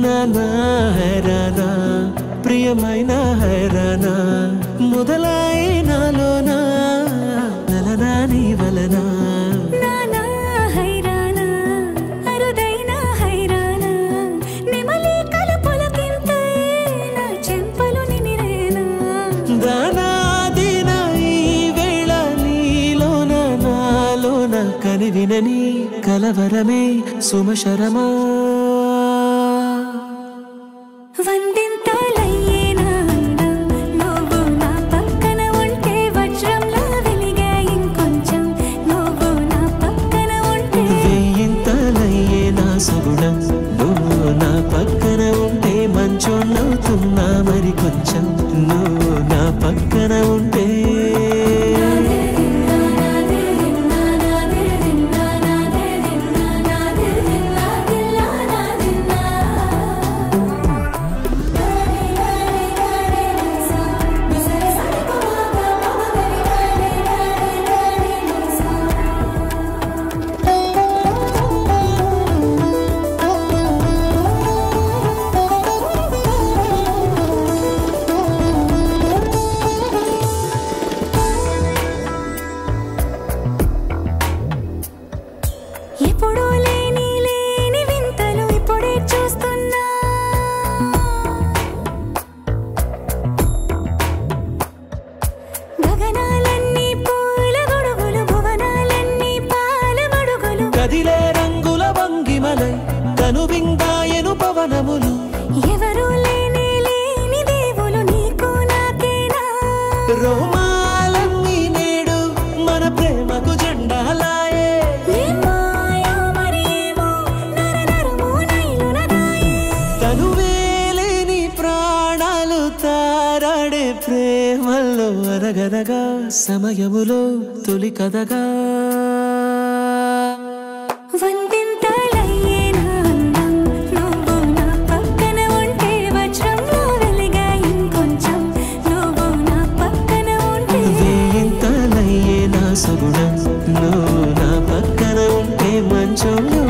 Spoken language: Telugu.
నానా హైరానా ప్రియమైన హైరానా మొదలాయి నాలోనా నలనా నీ వలనా నానా హైరానా అరుదైన హైరానా నెమలి కలుపులకింతై నా చెంపలు నిమిరేనా దానాదిన ఈ వేళ నీలోన నాలోన కనివినని కలవరమే సుమశరమా వందింతలయ్యేనా నువ్వు నా పక్కన ఉంటే వజ్రంలా వెలిగే ఇంకొంచెం నువ్వు నా పక్కన ఉంటే వెయ్యింతలయ్యేనా సగుణం నువ్వు నా పక్కన ఉంటే మంచోళ్ళవుతున్నా మరి కొంచెం నువ్వు నా పక్కన ఉంటే ఎప్పుడూ లేని వింతలు ఇప్పుడే చూస్తున్నా గగనాలన్నీ పూల గొడుగులు భువనాలన్నీ పాల మడుగులు కదిలే రంగుల వంగిమలై కనువిందాయను పవనములు ఎవరూ లేని దేవులు నీకు నాకేనా రోమాలన్నీ నేడు మన ప్రేమకు జెండాలాయే తనువేలేని ప్రాణాలు తారాడే ప్రేమల్లో అరగదగా సమయములో తొలి కదగా వందింతలయ్యేనా అందం నువ్వు నా పక్కన ఉంటే వజ్రంలో వెలిగే ఇంకొంచెం నువ్వు నా పక్కన ఉంటే వేయింతలయ్యేనా సగుణం నువ్వు నా పక్కన ఉంటే మంచోళ్ళు